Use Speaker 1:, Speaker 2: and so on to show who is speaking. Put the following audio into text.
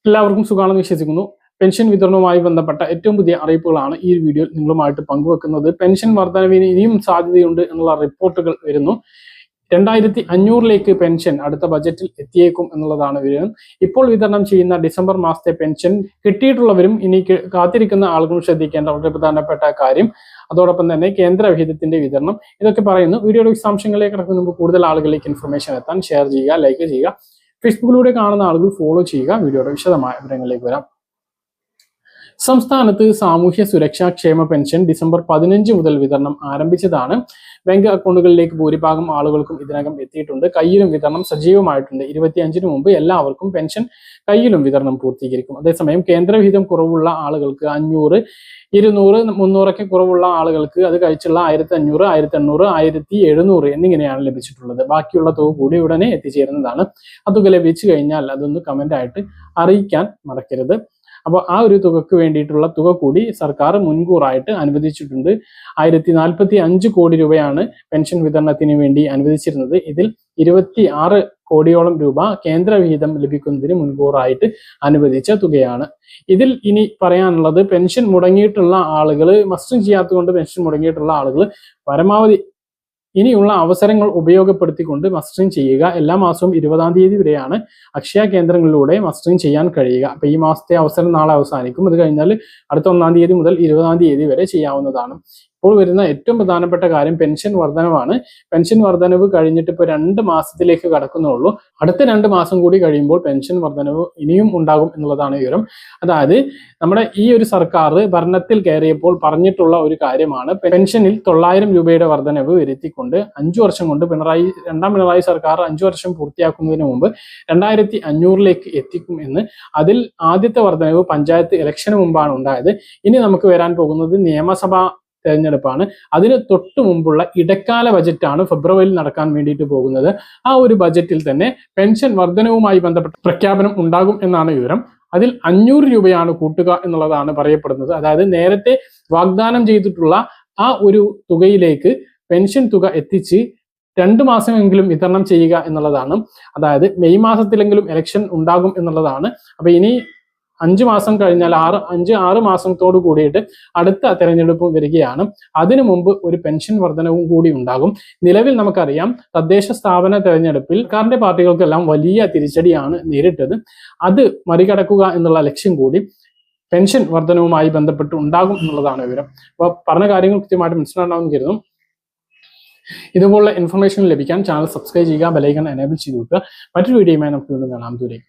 Speaker 1: എല്ലാവർക്കും സുഖമാണെന്ന് വിശ്വസിക്കുന്നു. പെൻഷൻ വിതരണവുമായി ബന്ധപ്പെട്ട ഏറ്റവും പുതിയ അറിയിപ്പുകളാണ് ഈ വീഡിയോയിൽ നിങ്ങളുമായിട്ട് പങ്കുവെക്കുന്നത്. പെൻഷൻ വർധനവിന് ഇനിയും സാധ്യതയുണ്ട് എന്നുള്ള റിപ്പോർട്ടുകൾ വരുന്നു. 2500 പെൻഷൻ അടുത്ത ബജറ്റിൽ എത്തിയേക്കും എന്നുള്ളതാണ് വിവരം. ഇപ്പോൾ വിതരണം ചെയ്യുന്ന ഡിസംബർ മാസത്തെ പെൻഷൻ കിട്ടിയിട്ടുള്ളവരും ഇനി കാത്തിരിക്കുന്ന ആളുകളും ശ്രദ്ധിക്കേണ്ട വളരെ പ്രധാനപ്പെട്ട കാര്യം. അതോടൊപ്പം തന്നെ കേന്ദ്ര വിഹിതത്തിന്റെ വിതരണം, ഇതൊക്കെ പറയുന്നു. വീഡിയോയുടെ വിശദാംശങ്ങളിലേക്ക് കടക്കുന്ന മുമ്പ് കൂടുതൽ ആളുകളിലേക്ക് ഇൻഫർമേഷൻ എത്താൻ ഷെയർ ചെയ്യുക, ലൈക്ക് ചെയ്യുക. ഫേസ്ബുക്കിലൂടെ കാണുന്ന ആളുകൾ ഫോളോ ചെയ്യുക. വീഡിയോയുടെ വിശദമായ വിവരങ്ങളിലേക്ക് വരാം. സംസ്ഥാനത്ത് സാമൂഹ്യ സുരക്ഷാ ക്ഷേമ പെൻഷൻ ഡിസംബർ 15 മുതൽ വിതരണം ആരംഭിച്ചതാണ്. ബാങ്ക് അക്കൗണ്ടുകളിലേക്ക് ഭൂരിഭാഗം ആളുകൾക്കും ഇതിനകം എത്തിയിട്ടുണ്ട്. കയ്യിലും വിതരണം സജീവമായിട്ടുണ്ട്. 25-ന് മുമ്പ് എല്ലാവർക്കും പെൻഷൻ കയ്യിലും വിതരണം പൂർത്തീകരിക്കും. അതേസമയം കേന്ദ്രവിഹിതം കുറവുള്ള ആളുകൾക്ക് 500, 200, 300 കുറവുള്ള ആളുകൾക്ക് അത് കഴിച്ചുള്ള 1500, 1800, 1700 എന്നിങ്ങനെയാണ് ലഭിച്ചിട്ടുള്ളത്. ബാക്കിയുള്ള തുക കൂടി ഉടനെ എത്തിച്ചേരുന്നതാണ്. ആ തുക ലഭിച്ചു കഴിഞ്ഞാൽ അതൊന്ന് കമന്റ് ആയിട്ട് അറിയിക്കാൻ മറക്കരുത്. അപ്പോൾ ആ ഒരു തുകക്ക് വേണ്ടിയിട്ടുള്ള തുക കൂടി സർക്കാർ മുൻകൂറായിട്ട് അനുവദിച്ചിട്ടുണ്ട്. 1045 കോടി രൂപയാണ് പെൻഷൻ വിതരണത്തിന് വേണ്ടി അനുവദിച്ചിരുന്നത്. ഇതിൽ 26 കോടിയോളം രൂപ കേന്ദ്ര വിഹിതം ലഭിക്കുന്നതിന് മുൻകൂറായിട്ട് അനുവദിച്ച തുകയാണ്. ഇതിൽ ഇനി പറയാനുള്ളത്, പെൻഷൻ മുടങ്ങിയിട്ടുള്ള ആളുകൾ, മസ്റ്ററിംഗ് ചെയ്യാത്തതുകൊണ്ട് പെൻഷൻ മുടങ്ങിയിട്ടുള്ള ആളുകൾ പരമാവധി ഇനിയുള്ള അവസരങ്ങൾ ഉപയോഗപ്പെടുത്തിക്കൊണ്ട് മസ്റ്ററിംഗ് ചെയ്യുക. എല്ലാ മാസവും 20-ാം തീയതി വരെയാണ് അക്ഷയ കേന്ദ്രങ്ങളിലൂടെ മസ്റ്ററിംഗ് ചെയ്യാൻ കഴിയുക. അപ്പൊ ഈ മാസത്തെ അവസരം നാളെ അവസാനിക്കും. അത് കഴിഞ്ഞാൽ അടുത്ത 1-ാം തീയതി മുതൽ 20-ാം തീയതി വരെ ചെയ്യാവുന്നതാണ്. ഇപ്പോൾ വരുന്ന ഏറ്റവും പ്രധാനപ്പെട്ട കാര്യം പെൻഷൻ വർധനവാണ്. പെൻഷൻ വർധനവ് കഴിഞ്ഞിട്ട് ഇപ്പോൾ 2 മാസത്തിലേക്ക് കടക്കുന്നുള്ളൂ. അടുത്ത 2 മാസം കൂടി കഴിയുമ്പോൾ പെൻഷൻ വർധനവ് ഇനിയും ഉണ്ടാകും എന്നുള്ളതാണ് വിവരം. അതായത് നമ്മുടെ ഈ ഒരു സർക്കാർ ഭരണത്തിൽ കയറിയപ്പോൾ പറഞ്ഞിട്ടുള്ള ഒരു കാര്യമാണ്, പെൻഷനിൽ 900 രൂപയുടെ വർധനവ് വരുത്തിക്കൊണ്ട് 5 വർഷം കൊണ്ട് രണ്ടാം പിണറായി സർക്കാർ 5 വർഷം പൂർത്തിയാക്കുന്നതിന് മുമ്പ് 2500 എത്തിക്കും എന്ന്. അതിൽ ആദ്യത്തെ വർധനവ് പഞ്ചായത്ത് ഇലക്ഷന് മുമ്പാണ് ഉണ്ടായത്. ഇനി നമുക്ക് വരാൻ പോകുന്നത് നിയമസഭാ തെരഞ്ഞെടുപ്പാണ്. അതിന് തൊട്ടു മുമ്പുള്ള ഇടക്കാല ബജറ്റാണ് ഫെബ്രുവരിയിൽ നടക്കാൻ വേണ്ടിയിട്ട് പോകുന്നത്. ആ ഒരു ബജറ്റിൽ തന്നെ പെൻഷൻ വർധനവുമായി ബന്ധപ്പെട്ട പ്രഖ്യാപനം ഉണ്ടാകും എന്നാണ് വിവരം. അതിൽ 500 രൂപയാണ് കൂട്ടുക എന്നുള്ളതാണ് പറയപ്പെടുന്നത്. അതായത് നേരത്തെ വാഗ്ദാനം ചെയ്തിട്ടുള്ള ആ ഒരു തുകയിലേക്ക് പെൻഷൻ തുക എത്തിച്ച് 2 മാസമെങ്കിലും വിതരണം ചെയ്യുക എന്നുള്ളതാണ്. അതായത് മെയ് മാസത്തിലെങ്കിലും ഇലക്ഷൻ ഉണ്ടാകും എന്നുള്ളതാണ്. അപ്പൊ ഇനി 5 മാസം കഴിഞ്ഞാൽ 6 മാസത്തോടു കൂടിയിട്ട് അടുത്ത തെരഞ്ഞെടുപ്പ് വരികയാണ്. അതിനു മുമ്പ് ഒരു പെൻഷൻ വർധനവും കൂടി ഉണ്ടാകും. നിലവിൽ നമുക്കറിയാം, തദ്ദേശ സ്ഥാപന തെരഞ്ഞെടുപ്പിൽ സർക്കാരിന്റെ പാർട്ടികൾക്കെല്ലാം വലിയ തിരിച്ചടിയാണ് നേരിട്ടത്. അത് മറികടക്കുക എന്നുള്ള ലക്ഷ്യം കൂടി പെൻഷൻ വർധനവുമായി ബന്ധപ്പെട്ട് ഉണ്ടാകും എന്നുള്ളതാണ് വിവരം. അപ്പോൾ പറഞ്ഞ കാര്യങ്ങൾ കൃത്യമായിട്ട് മനസ്സിലാണെന്ന് കരുതുന്നു. ഇതുപോലുള്ള ഇൻഫർമേഷൻ ലഭിക്കാൻ ചാനൽ സബ്സ്ക്രൈബ് ചെയ്യുക, ബെൽ ഐക്കൺ എനേബിൾ ചെയ്ത് വെക്കുക. മറ്റൊരു വീഡിയോയുമായി നമുക്ക് വീണ്ടും കാണാം. ദൂരേക്ക്.